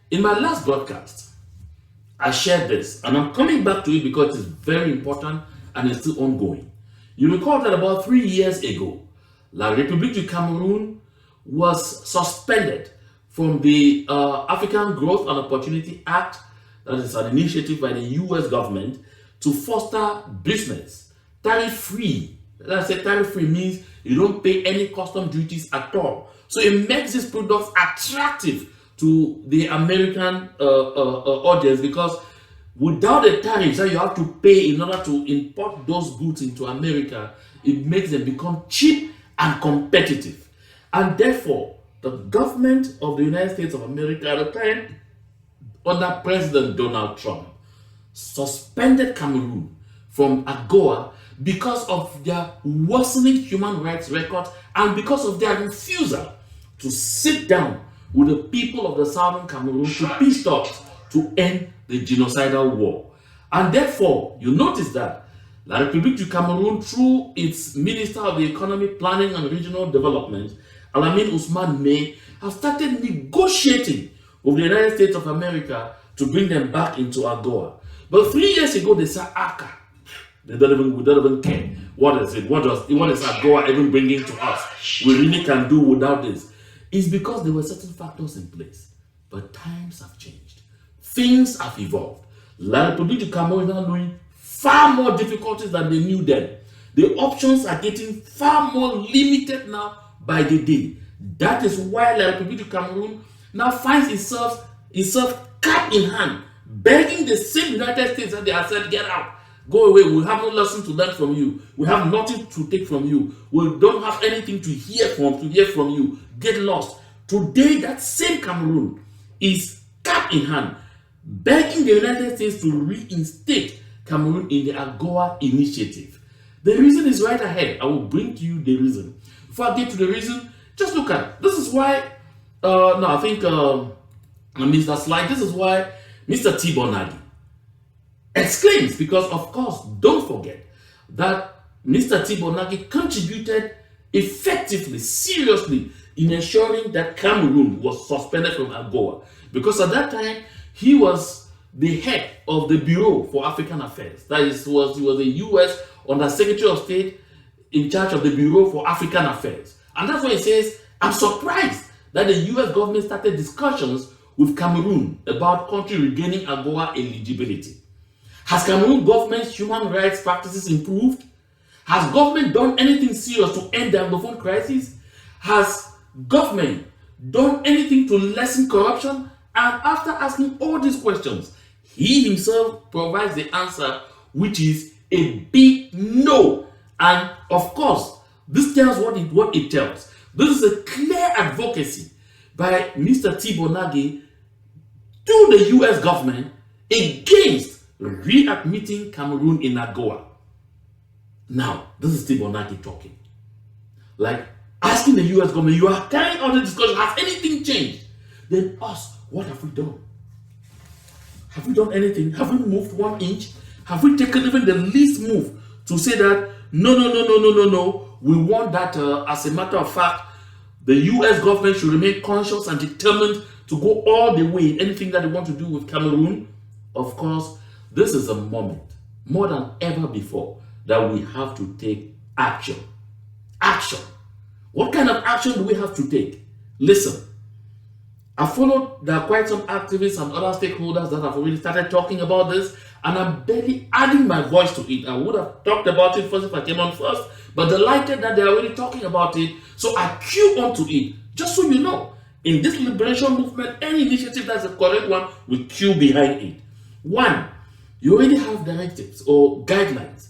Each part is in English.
In my last broadcast, I shared this, and I'm coming back to it because it's very important and it's still ongoing. You recall that about 3 years ago, La République du Cameroun was suspended from the African Growth and Opportunity Act, that is an initiative by the US government to foster business tariff-free. Let's say tariff-free means you don't pay any custom duties at all. So it makes these products attractive to the American audience, because without the tariffs that you have to pay in order to import those goods into America, it makes them become cheap and competitive. And therefore, the government of the United States of America at the time, under President Donald Trump, suspended Cameroon from AGOA because of their worsening human rights record and because of their refusal to sit down with the people of the southern Cameroon to peace talks to end the genocidal war. And therefore, you notice that La République du Cameroun, through its Minister of the Economy, Planning and Regional Development, Alamine Ousmane May, have started negotiating with the United States of America to bring them back into AGOA. But 3 years ago, they said, we don't even care. What is it? What is AGOA even bringing to us? We really can do without this. It's because there were certain factors in place. But times have changed. Things have evolved. La République du Cameroun is now knowing far more difficulties than they knew then. The options are getting far more limited now by the day. That is why La République du Cameroun now finds itself cap in hand, begging the same United States that they have said, get out, go away, we have no lesson to learn from you, we have nothing to take from you, we don't have anything to hear from you, get lost. Today, that same Cameroon is cap in hand, begging the United States to reinstate Cameroon in the AGOA initiative. The reason is right ahead. I will bring to you the reason. Before I get to the reason, just look at, this is why, Mr. Slide, this is why Mr. Tibor Nagy exclaims, because of course, don't forget that Mr. Tibor Nagy contributed effectively, seriously, in ensuring that Cameroon was suspended from AGOA. Because at that time, he was the head of the Bureau for African Affairs. That is, he was a U.S. Undersecretary of State in charge of the Bureau for African Affairs. And that's why he says, I'm surprised that the U.S. government started discussions with Cameroon about country regaining AGOA eligibility. Has Cameroon government's human rights practices improved? Has government done anything serious to end the Anglophone crisis? Has government done anything to lessen corruption? And after asking all these questions, he himself provides the answer, which is a big no. And of course, this tells what it tells. This is a clear advocacy by Mr. Tibor Nagy to the US government against readmitting Cameroon in AGOA. Now, this is Tibor Nagy talking. Like, asking the US government, you are carrying on the discussion, has anything changed? Then us, what have we done? Have we done anything? Have we moved 1 inch? Have we taken even the least move to say that, no, we want that as a matter of fact, the US government should remain conscious and determined to go all the way in anything that they want to do with Cameroon? Of course, this is a moment, more than ever before, that we have to take action. Action. What kind of action do we have to take? Listen, I followed, there are quite some activists and other stakeholders that have already started talking about this, and I'm barely adding my voice to it. I would have talked about it first if I came on first, but delighted that they're already talking about it, so I cue onto it, just so you know. In this liberation movement, any initiative that's a correct one, we queue behind it. 1, you already have directives or guidelines.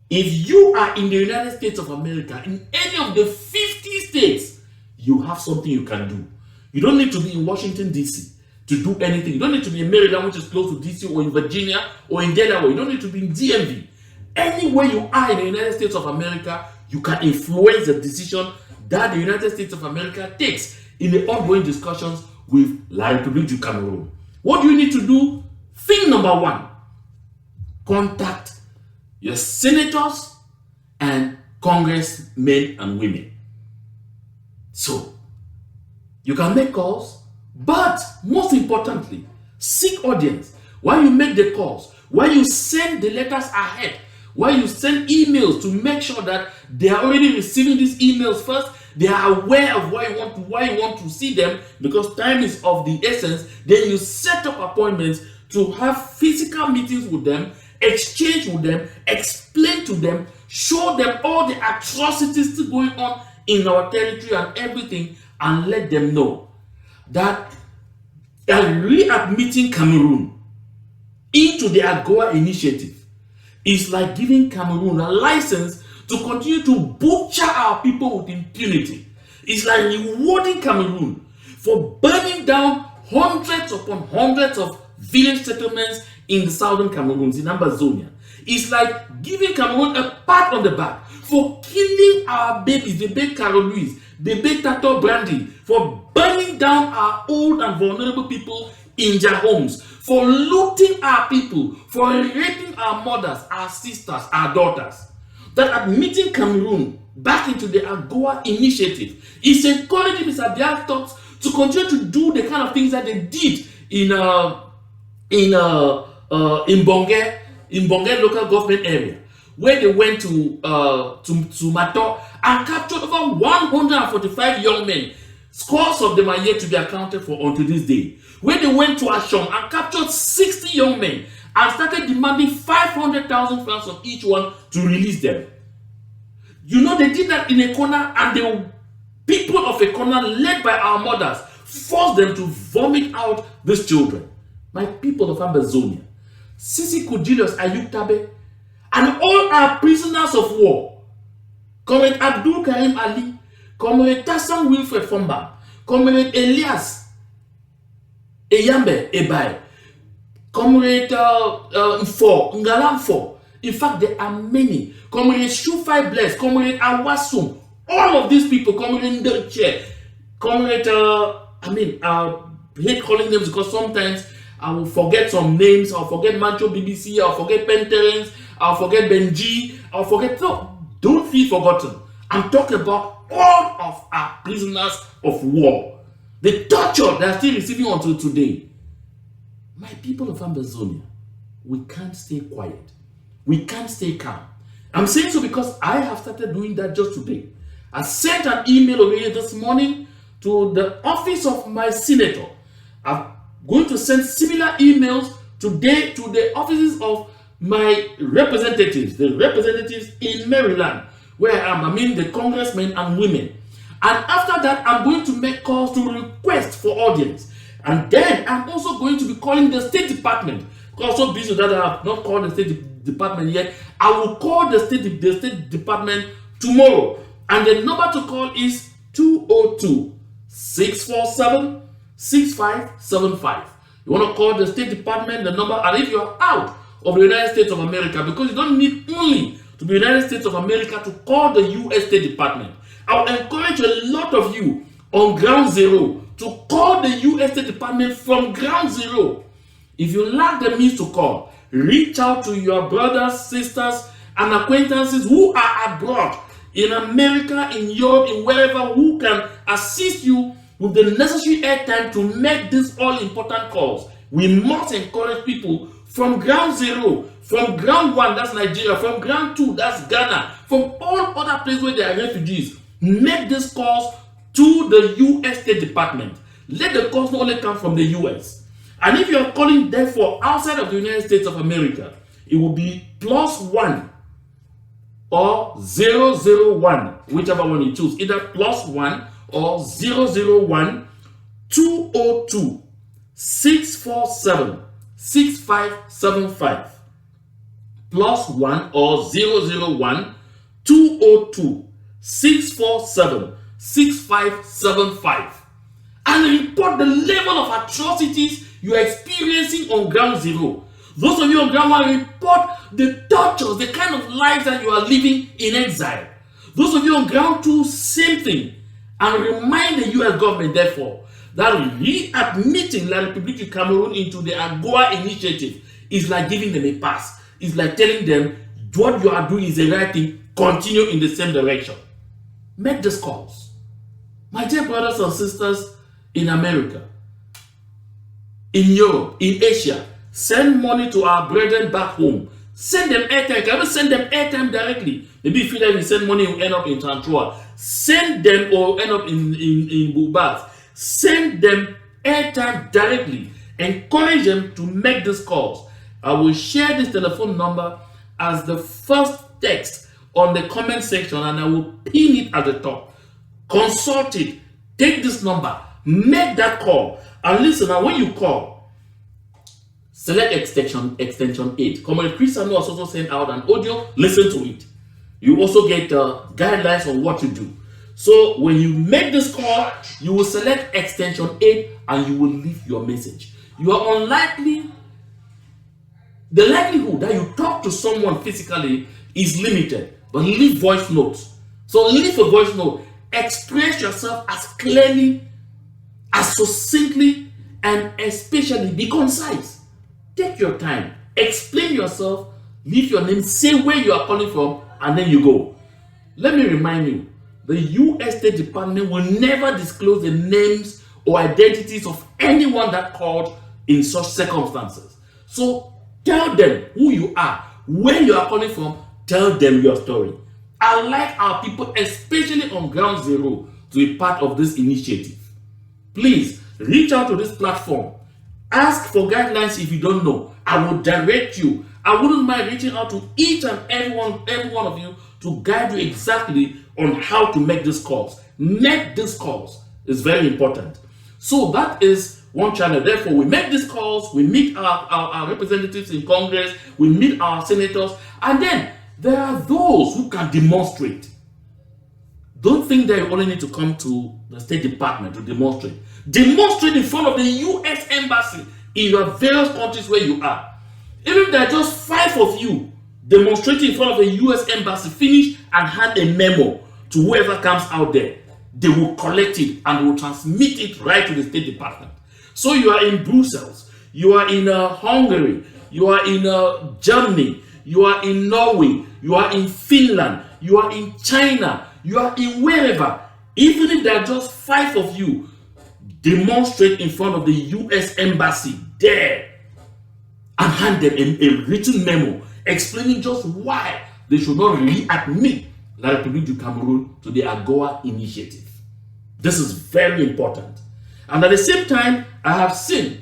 If you are in the United States of America, in any of the 50 states, you have something you can do. You don't need to be in Washington, D.C. to do anything. You don't need to be in Maryland, which is close to D.C., or in Virginia, or in Delaware. You don't need to be in DMV. Anywhere you are in the United States of America, you can influence the decision that the United States of America takes in the ongoing discussions with La République du Cameroun. What do you need to do? Thing number 1, contact your senators and congressmen and women. So, you can make calls, But most importantly, seek audience. While you make the calls, while you send the letters ahead, while you send emails to make sure that they are already receiving these emails first, they are aware of why you want to see them, because time is of the essence. Then you set up appointments to have physical meetings with them, exchange with them, explain to them, show them all the atrocities still going on in our territory and everything, and let them know that readmitting Cameroon into the AGOA initiative is like giving Cameroon a license to continue to butcher our people with impunity. It's like rewarding Cameroon for burning down hundreds upon hundreds of village settlements in the southern Cameroons, in Ambazonia. It's like giving Cameroon a pat on the back for killing our babies, Bebe Carol Louise, Bebe Tato Brandy, for burning down our old and vulnerable people in their homes, for looting our people, for raping our mothers, our sisters, our daughters. That admitting Cameroon back into the AGOA initiative is encouraging Mr. Biya talks to continue to do the kind of things that they did in Bongé local government area, where they went to Mato and captured over 145 young men. Scores of them are yet to be accounted for until this day. Where they went to Ashom and captured 60 young men and started demanding 500,000 francs of each one to release them. You know, they did that in a corner, and the people of a corner, led by our mothers, forced them to vomit out these children. My people of Ambazonia, Sisi Kujilius Ayuk Tabe, and all our prisoners of war, Comrade Abdul Karim Ali, Comrade Tassan Wilfred Fomba, Comrade Elias Eyambe Ebai, Comrade Mfo, Ngalam Mfo. In fact, there are many. Comrade Shufai Bless, Comrade Awasum, all of these people, Comrade Ndoche, Comrade, I hate calling names because sometimes I will forget some names. I'll forget Mancho BBC, I'll forget Penterens, I'll forget Benji, I'll forget. No, don't feel forgotten. I'm talking about all of our prisoners of war. The torture they are still receiving until today. My people of Ambazonia, we can't stay quiet. We can't stay calm. I'm saying so because I have started doing that just today. I sent an email already this morning to the office of my senator. I'm going to send similar emails today to the offices of my representatives, the representatives in Maryland, where I mean the congressmen and women. And after that, I'm going to make calls to request for audience. And then I'm also going to be calling the State Department. Because I'm so busy that I have not called the State Department yet. I will call the State Department tomorrow. And the number to call is 202-647-6575. You want to call the State Department, the number, and if you are out of the United States of America, because you don't need only to be United States of America to call the U.S. State Department. I will encourage a lot of you on ground zero to call the U.S. State Department from ground zero. If you lack the means to call, reach out to your brothers, sisters, and acquaintances who are abroad, in America, in Europe, in wherever, who can assist you with the necessary airtime to make these all-important calls. We must encourage people from ground zero, from ground one, that's Nigeria, from ground two, that's Ghana, from all other places where there are refugees. Make these calls to the U.S. State Department. Let the calls not only come from the U.S. And if you're calling, therefore, outside of the United States of America, it will be +1 or 001, whichever one you choose. Either +1 or 001 202 647 6575. +1 or 001 202 647 6575. And report the level of atrocities you are experiencing on ground zero. Those of you on ground one, report the tortures, the kind of lives that you are living in exile. Those of you on ground two, same thing. And remind the U.S. government, therefore, that readmitting La République du Cameroun into the AGOA initiative is like giving them a pass. It's like telling them what you are doing is the right thing. Continue in the same direction. Make these calls. My dear brothers and sisters in America, in Europe, in Asia. Send money to our brethren back home. Send them airtime. Can we send them airtime directly? Maybe if you send money, you end up in Tantua. Send them or end up in Bubat. Send them airtime directly. Encourage them to make these calls. I will share this telephone number as the first text on the comment section, and I will pin it at the top. Consult it. Take this number. Make that call. And listen, now when you call, select extension 8. Comrade Christian was also sent out an audio. Listen to it. You also get guidelines on what to do. So when you make this call, you will select extension 8 and you will leave your message. You are unlikely, the likelihood that you talk to someone physically is limited, but leave voice notes. So leave a voice note. Express yourself as clearly, as succinctly, and especially be concise. Take your time. Explain yourself. Leave your name. Say where you are calling from, and then you go. Let me remind you, the U.S. State Department will never disclose the names or identities of anyone that called in such circumstances. So tell them who you are, where you are calling from. Tell them your story. I like our people, especially on Ground Zero, to be part of this initiative. Please reach out to this platform. Ask for guidelines if you don't know. I will direct you. I wouldn't mind reaching out to each and every one of you to guide you exactly on how to make these calls. Make these calls is very important. So that is one channel. Therefore, we make these calls, we meet our representatives in Congress, we meet our senators, and then there are those who can demonstrate. Don't think that you only need to come to the State Department to demonstrate. Demonstrate in front of the U.S. Embassy in your various countries where you are. Even if there are just 5 of you demonstrating in front of the U.S. Embassy, finish and hand a memo to whoever comes out there. They will collect it and will transmit it right to the State Department. So you are in Brussels, you are in Hungary, you are in Germany, you are in Norway, you are in Finland, you are in China, you are in wherever. Even if there are just 5 of you, demonstrate in front of the U.S. Embassy there and hand them a written memo explaining just why they should not readmit La République du Cameroun to the AGOA initiative. This is very important. And at the same time, I have seen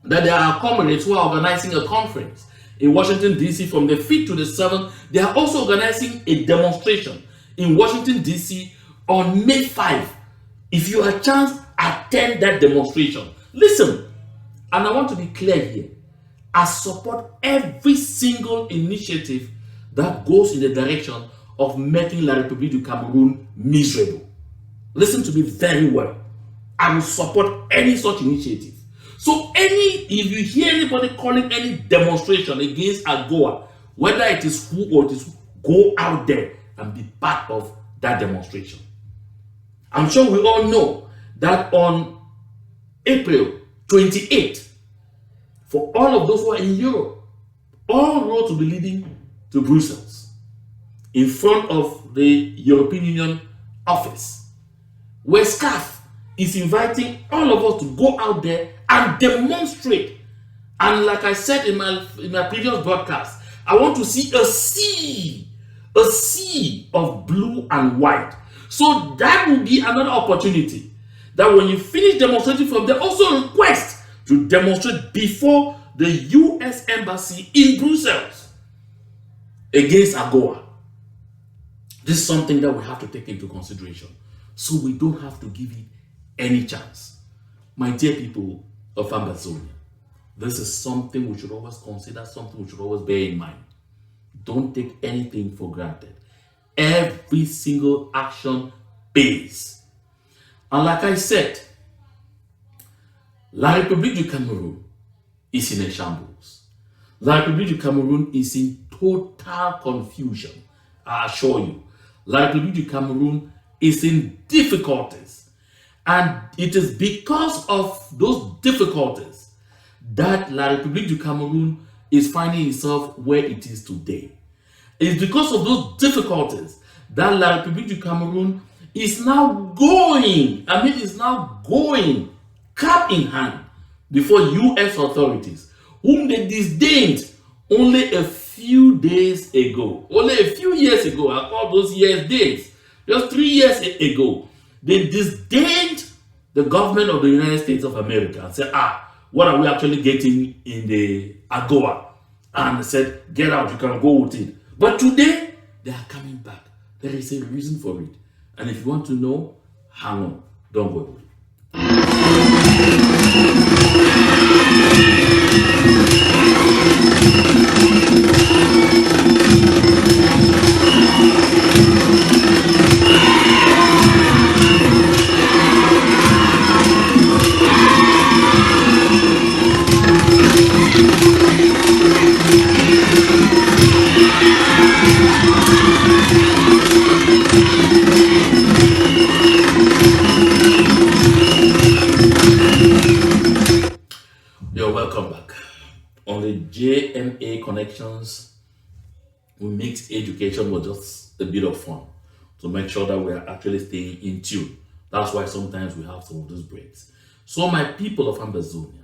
that there are comrades who are organizing a conference in Washington, D.C. from the 5th to the 7th. They are also organizing a demonstration in Washington, D.C. on May 5. If you have a chance, attend that demonstration. Listen, and I want to be clear here. I support every single initiative that goes in the direction of making La République du Cameroun miserable. Listen to me very well. I will support any such initiative. So if you hear anybody calling any demonstration against AGOA, whether it is who or it is, go out there and be part of that demonstration. I'm sure we all know that on April 28th, for all of those who are in Europe, all roads will be leading to Brussels in front of the European Union office, where SCAF is inviting all of us to go out there and demonstrate. And like I said in my previous broadcast, I want to see a sea of blue and white. So that will be another opportunity that when you finish demonstrating from there, also request to demonstrate before the U.S. Embassy in Brussels against AGOA. This is something that we have to take into consideration, so we don't have to give it any chance. My dear people of Ambazonia, this is something we should always consider, something we should always bear in mind. Don't take anything for granted. Every single action pays. And like I said, La République du Cameroun is in a shambles. La République du Cameroun is in total confusion. I assure you. La République du Cameroun is in difficulties. And it is because of those difficulties that La République du Cameroun is finding itself where it is today. It's because of those difficulties that La République du Cameroun is now going cap in hand, before US authorities, whom they disdained only a few days ago, only a few years ago. I call those years days. Just 3 years ago, they disdained the government of the United States of America and said, what are we actually getting in the AGOA? And said, get out, you can go with it. But today, they are coming back. There is a reason for it. And if you want to know, hang on, don't go away. You're welcome back. On the JMA Connections, we mix education with just a bit of fun to make sure that we are actually staying in tune. That's why sometimes we have some of those breaks. So my people of Ambazonia,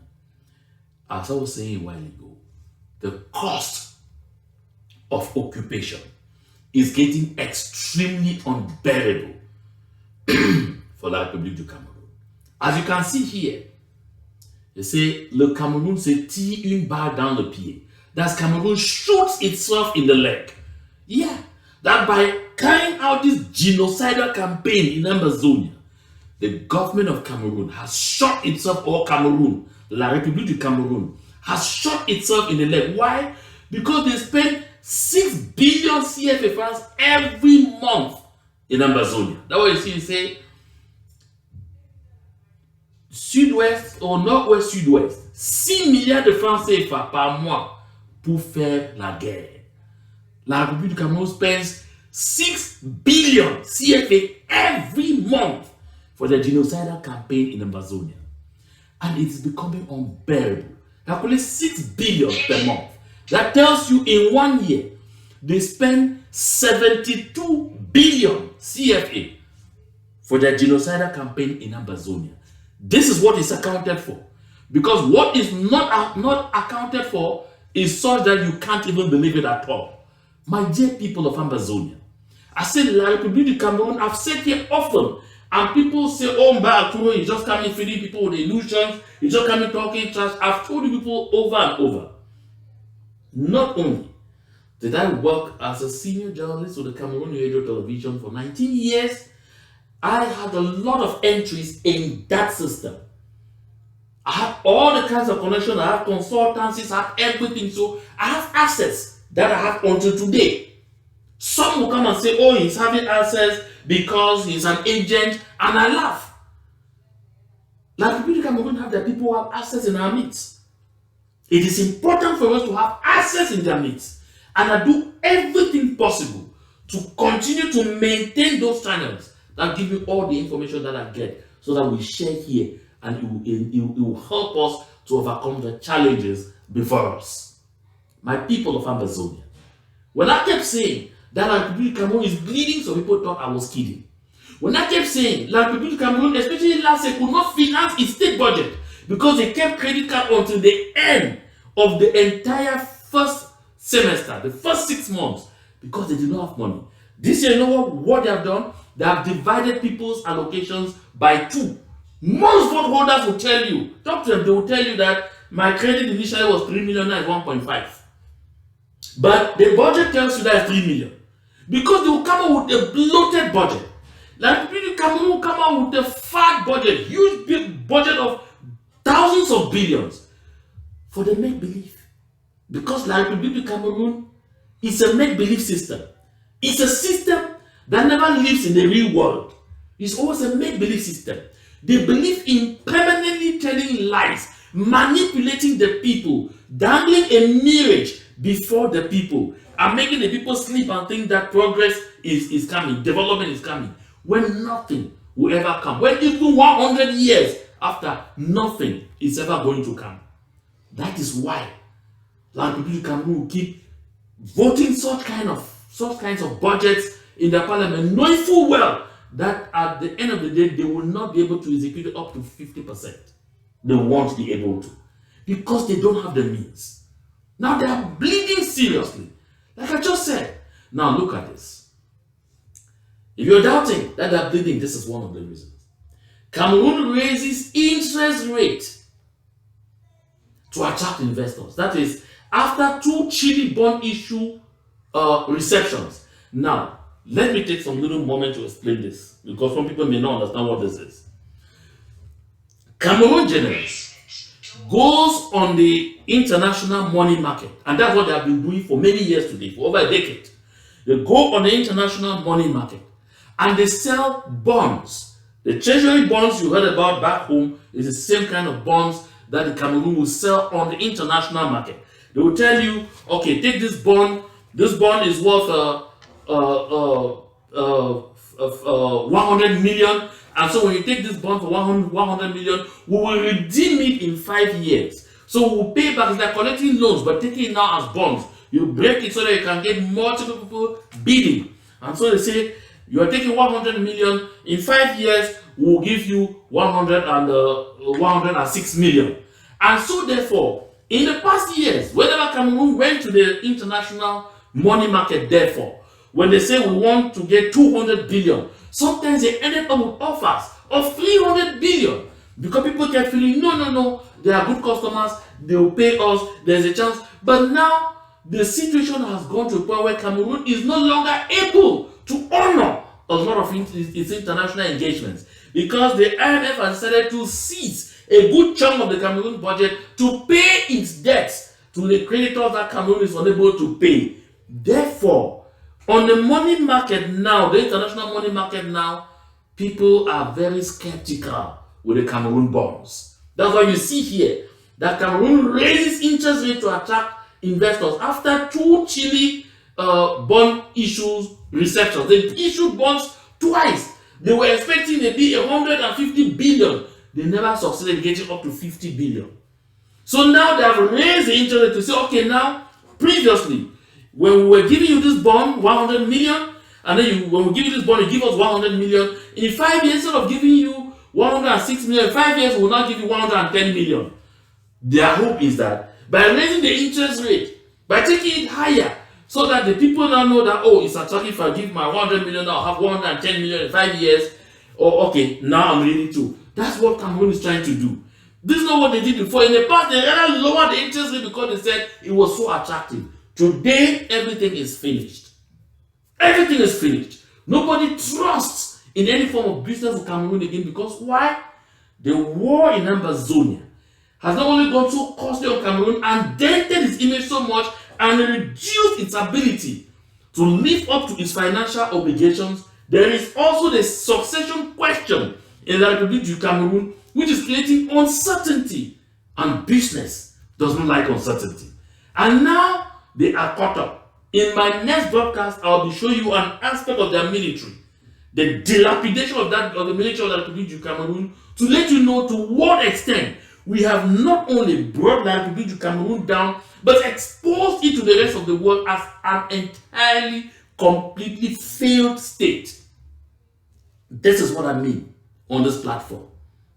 as I was saying a while ago, the cost of occupation is getting extremely unbearable for la République du Cameroun. As you can see here, they say, le Cameroun se tire une balle dans le pied. That Cameroon shoots itself in the leg. Yeah, that by carrying out this genocidal campaign in Ambazonia, the government of Cameroon has shot itself, or Cameroon, la République du Cameroun, has shot itself in the leg. Why? Because they spend 6 billion CFA francs every month in Ambazonia. That's what you see, you say, Sud-Ouest ou Nord-Ouest Sud-Ouest, 6 milliards de francs CFA par mois pour faire la guerre. La République du Cameroun spends 6 billion CFA every month for the genocidal campaign in Ambazonia. And it's becoming unbearable. Calculate 6 billion per month. That tells you in 1 year, they spend 72 billion CFA for their genocidal campaign in Ambazonia. This is what is accounted for. Because what is not accounted for is such that you can't even believe it at all. My dear people of Ambazonia, I said La République du Cameroun, I've said here often, and people say, oh, Mba Akuro, he's just coming feeding people with illusions, he's just coming talking trash. I've told you people over and over. Not only did I work as a senior journalist with the Cameroon Radio Television for 19 years, I had a lot of entries in that system. I have all the kinds of connections, I have consultancies, I have everything. So I have access that I have until today. Some will come and say, oh, he's having access because he's an agent, and I laugh. Like people in Cameroon have the people who have access in our midst. It is important for us to have access in their midst. And I do everything possible to continue to maintain those channels that give you all the information that I get, so that we share here, and it will help us to overcome the challenges before us. My people of Ambazonia, when I kept saying that La République du Cameroun is bleeding, some people thought I was kidding. When I kept saying La République du Cameroun, especially last year, could not finance its state budget because they kept credit card until the end of the entire first semester, the first 6 months, because they did not have money. This year, you know what they have done? They have divided people's allocations by 2. Most vote holders will tell you, talk to them, they will tell you that my credit initially was 3 million, now it's 1.5. But the budget tells you that it's 3 million. Because they will come out with a bloated budget. Like people Cameroon will come out with a fat budget, huge big budget of thousands of billions for the make-believe. Because La République du Cameroun is a make-believe system. It's a system that never lives in the real world. It's always a make-believe system. They believe in permanently telling lies, manipulating the people, dangling a mirage before the people, and making the people sleep and think that progress is coming, development is coming, when nothing will ever come. When even 100 years after, nothing is ever going to come. That is why La République du Cameroun will keep voting such kinds of budgets in the parliament, knowing full well that at the end of the day, they will not be able to execute it up to 50%. They won't be able to. because they don't have the means. Now they are bleeding seriously. Like I just said. Now look at this. If you're doubting that they're bleeding, this is one of the reasons. Cameroon raises interest rate to attract investors. That is, after 2 Chile bond issue receptions. Now, let me take some little moment to explain this, because some people may not understand what this is. Cameroon generally goes on the international money market, and that's what they have been doing for many years today, for over a decade. They go on the international money market and they sell bonds. The treasury bonds you heard about back home is the same kind of bonds that the Cameroon will sell on the international market. They will tell you, okay, take this bond. This bond is worth 100 million. And so when you take this bond for 100 million, we will redeem it in 5 years. So we'll pay back. It's like collecting loans, but taking it now as bonds. You break it so that you can get multiple people bidding. And so they say, you are taking 100 million. In 5 years, we'll give you 106 million. And so therefore, in the past years, whenever Cameroon went to the international money market, therefore, when they say we want to get 200 billion, sometimes they ended up with offers of 300 billion because people kept feeling, no, they are good customers, they will pay us, there's a chance. But now, the situation has gone to a point where Cameroon is no longer able to honor a lot of its international engagements because the IMF has decided to seize a good chunk of the Cameroon budget to pay its debts to the creditors that Cameroon is unable to pay. Therefore, on the money market now, the international money market now, people are very skeptical with the Cameroon bonds. That's why you see here that Cameroon raises interest rate to attract investors after 2 Chile bond issues receptions. They issued bonds twice. They were expecting to be 150 billion. They never succeeded in getting up to 50 billion. So now they have raised the interest rate to say, okay, now, previously, when we were giving you this bond, 100 million, and then when we give you this bond, you give us 100 million. In 5 years, instead of giving you 106 million, in 5 years, we will now give you 110 million. Their hope is that by raising the interest rate, by taking it higher, so that the people now know that, oh, it's attractive if I give my 100 million, now I'll have 110 million in 5 years. Or, okay, now I'm ready to. That's what Cameroon is trying to do. This is not what they did before. In the past, they rather lowered the interest rate because they said it was so attractive. Today, everything is finished. Everything is finished. Nobody trusts in any form of business with Cameroon again because why? The war in Ambazonia has not only gone so costly on Cameroon and dented its image so much and reduced its ability to live up to its financial obligations. There is also the succession question in the Republic du Cameroon, which is creating uncertainty, and business does not like uncertainty. And now they are caught up. In my next broadcast, I will be showing you an aspect of their military, the dilapidation of the military of the Republic du Cameroon, to let you know to what extent we have not only brought the Republic du Cameroon down, but exposed it to the rest of the world as an entirely, completely failed state. This is what I mean on this platform.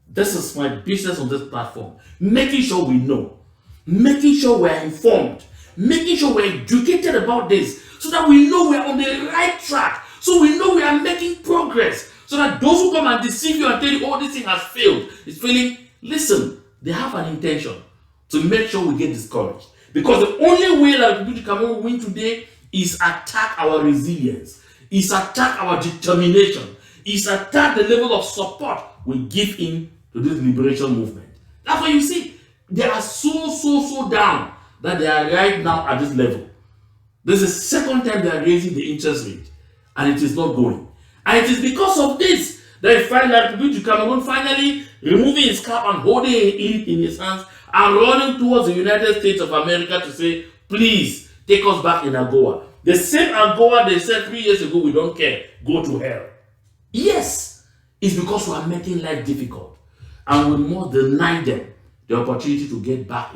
This is my business on this platform. Making sure we know, making sure we're informed, making sure we're educated about this, so that we know we're on the right track, so we know we are making progress, so that those who come and deceive you and tell you, oh, this thing has failed, it's failing, listen, they have an intention to make sure we get discouraged. Because the only way that the Cameroon will win today is attack our resilience, is attack our determination, is attack the level of support we give in to this liberation movement. That's why you see, they are so down that they are right now at this level. This is the second time they are raising the interest rate, and it is not going. And it is because of this that you find that the Cameroon finally removing his cap and holding it in his hands and running towards the United States of America to say, please take us back in AGOA. The same AGOA they said 3 years ago, we don't care, go to hell. Yes, it's because we are making life difficult and we must deny them the opportunity to get back